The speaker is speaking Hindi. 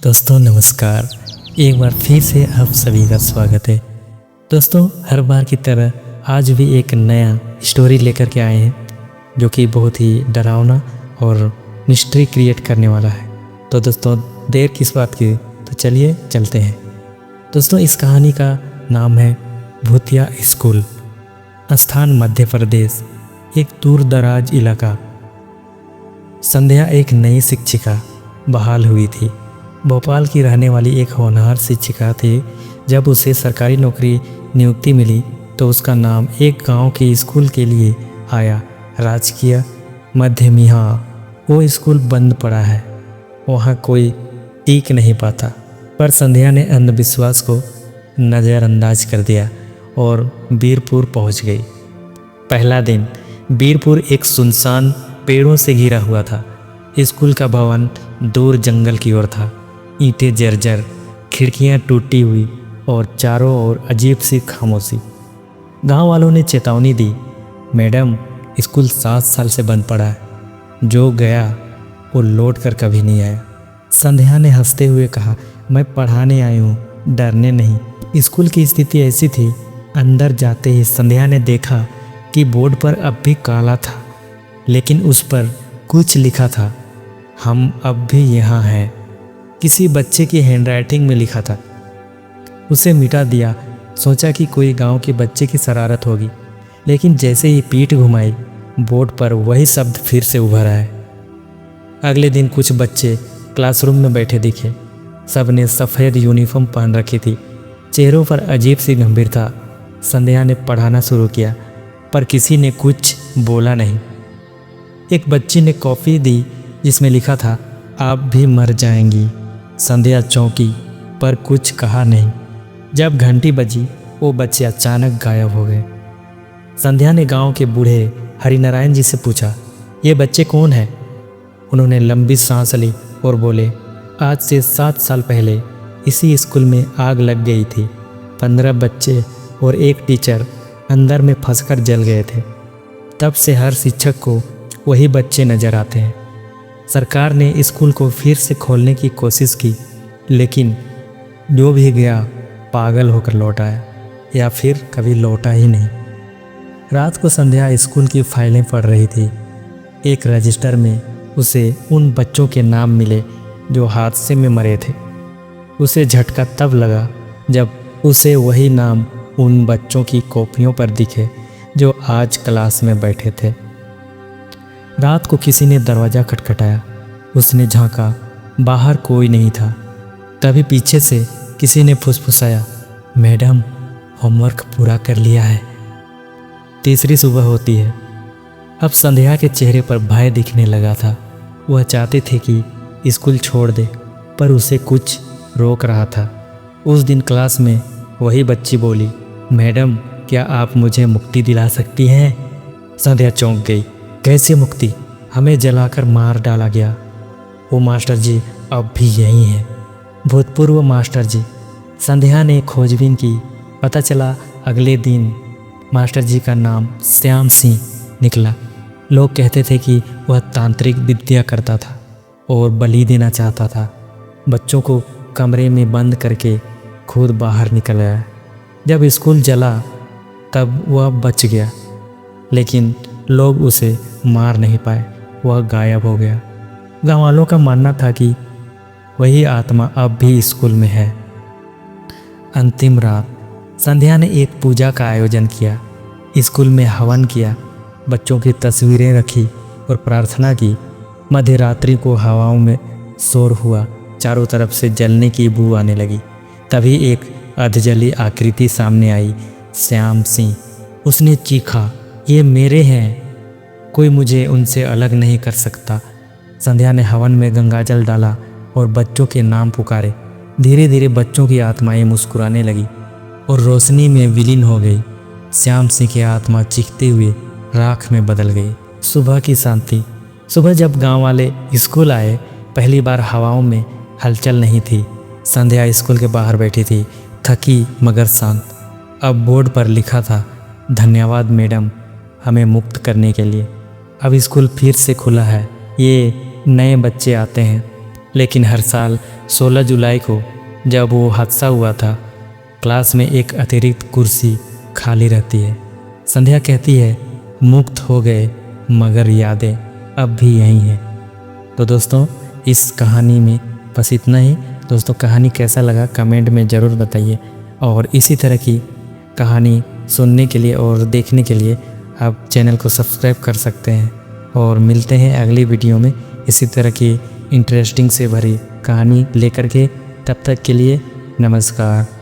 दोस्तों नमस्कार। एक बार फिर से आप सभी का स्वागत है। दोस्तों हर बार की तरह आज भी एक नया स्टोरी लेकर के आए हैं जो कि बहुत ही डरावना और मिस्ट्री क्रिएट करने वाला है। तो दोस्तों देर किस बात की, तो चलिए चलते हैं। दोस्तों इस कहानी का नाम है भूतिया स्कूल। स्थान मध्य प्रदेश, एक दूर दराज इलाका। संध्या एक नई शिक्षिका बहाल हुई थी। भोपाल की रहने वाली एक होनहार शिक्षिका थी। जब उसे सरकारी नौकरी नियुक्ति मिली तो उसका नाम एक गांव के स्कूल के लिए आया, राजकीय माध्यमिक। वो स्कूल बंद पड़ा है, वहाँ कोई टिक नहीं पाता। पर संध्या ने अंधविश्वास को नज़रअंदाज कर दिया और वीरपुर पहुँच गई। पहला दिन वीरपुर एक सुनसान पेड़ों से घिरा हुआ था। स्कूल का भवन दूर जंगल की ओर था। ईंटें जर्जर, खिड़कियां टूटी हुई और चारों ओर अजीब सी खामोशी। गांव वालों ने चेतावनी दी, मैडम स्कूल 7 साल से बंद पड़ा है, जो गया वो लौट कर कभी नहीं आया। संध्या ने हंसते हुए कहा, मैं पढ़ाने आई हूँ, डरने नहीं। स्कूल की स्थिति ऐसी थी, अंदर जाते ही संध्या ने देखा कि बोर्ड पर अब भी काला था, लेकिन उस पर कुछ लिखा था, हम अब भी यहाँ हैं। किसी बच्चे की हैंडराइटिंग में लिखा था। उसे मिटा दिया, सोचा कि कोई गांव के बच्चे की शरारत होगी, लेकिन जैसे ही पीठ घुमाई बोर्ड पर वही शब्द फिर से उभर आए। अगले दिन कुछ बच्चे क्लासरूम में बैठे दिखे। सब ने सफ़ेद यूनिफॉर्म पहन रखी थी, चेहरों पर अजीब सी गंभीरता। संध्या ने पढ़ाना शुरू किया, पर किसी ने कुछ बोला नहीं। एक बच्ची ने कॉपी दी जिसमें लिखा था, आप भी मर जाएंगी। संध्या चौंकी पर कुछ कहा नहीं। जब घंटी बजी वो बच्चे अचानक गायब हो गए। संध्या ने गांव के बूढ़े हरिनारायण जी से पूछा, ये बच्चे कौन हैं? उन्होंने लंबी सांस ली और बोले, आज से 7 साल पहले इसी स्कूल में आग लग गई थी। 15 बच्चे और एक टीचर अंदर में फंसकर जल गए थे। तब से हर शिक्षक को वही बच्चे नज़र आते हैं। सरकार ने स्कूल को फिर से खोलने की कोशिश की, लेकिन जो भी गया पागल होकर लौट आया, या फिर कभी लौटा ही नहीं। रात को संध्या स्कूल की फाइलें पढ़ रही थी। एक रजिस्टर में उसे उन बच्चों के नाम मिले जो हादसे में मरे थे। उसे झटका तब लगा जब उसे वही नाम उन बच्चों की कॉपियों पर दिखे जो आज क्लास में बैठे थे। रात को किसी ने दरवाज़ा खटखटाया। उसने झांका, बाहर कोई नहीं था। तभी पीछे से किसी ने फुसफुसाया, मैडम होमवर्क पूरा कर लिया है, तीसरी सुबह होती है। अब संध्या के चेहरे पर भय दिखने लगा था। वह चाहती थी कि स्कूल छोड़ दे, पर उसे कुछ रोक रहा था। उस दिन क्लास में वही बच्ची बोली, मैडम क्या आप मुझे मुक्ति दिला सकती हैं? संध्या चौंक गई, कैसे मुक्ति? हमें जलाकर मार डाला गया। वो मास्टर जी अब भी यही हैं, भूतपूर्व मास्टर जी। संध्या ने खोजबीन की। पता चला अगले दिन मास्टर जी का नाम श्याम सिंह निकला। लोग कहते थे कि वह तांत्रिक विद्या करता था और बलि देना चाहता था। बच्चों को कमरे में बंद करके खुद बाहर निकल आया। जब स्कूल जला तब वह बच गया, लेकिन लोग उसे मार नहीं पाए, वह गायब हो गया। गाँव वालों का मानना था कि वही आत्मा अब भी स्कूल में है। अंतिम रात संध्या ने एक पूजा का आयोजन किया। स्कूल में हवन किया, बच्चों की तस्वीरें रखी और प्रार्थना की। मध्य रात्रि को हवाओं में शोर हुआ, चारों तरफ से जलने की बू आने लगी। तभी एक अधजली आकृति सामने आई, श्याम सिंह। उसने चीखा, ये मेरे हैं, कोई मुझे उनसे अलग नहीं कर सकता। संध्या ने हवन में गंगाजल डाला और बच्चों के नाम पुकारे। धीरे धीरे बच्चों की आत्माएं मुस्कुराने लगी और रोशनी में विलीन हो गई। श्याम सिंह की आत्मा चीखते हुए राख में बदल गई। सुबह की शांति। सुबह जब गांव वाले स्कूल आए, पहली बार हवाओं में हलचल नहीं थी। संध्या स्कूल के बाहर बैठी थी, थकी मगर शांत। अब बोर्ड पर लिखा था, धन्यवाद मैडम हमें मुक्त करने के लिए। अब स्कूल फिर से खुला है। ये नए बच्चे आते हैं, लेकिन हर साल 16 जुलाई को जब वो हादसा हुआ था, क्लास में एक अतिरिक्त कुर्सी खाली रहती है। संध्या कहती है, मुक्त हो गए मगर यादें अब भी यहीं हैं। तो दोस्तों इस कहानी में बस इतना ही। दोस्तों कहानी कैसा लगा कमेंट में ज़रूर बताइए, और इसी तरह की कहानी सुनने के लिए और देखने के लिए आप चैनल को सब्सक्राइब कर सकते हैं। और मिलते हैं अगली वीडियो में इसी तरह की इंटरेस्टिंग से भरी कहानी लेकर के। तब तक के लिए नमस्कार।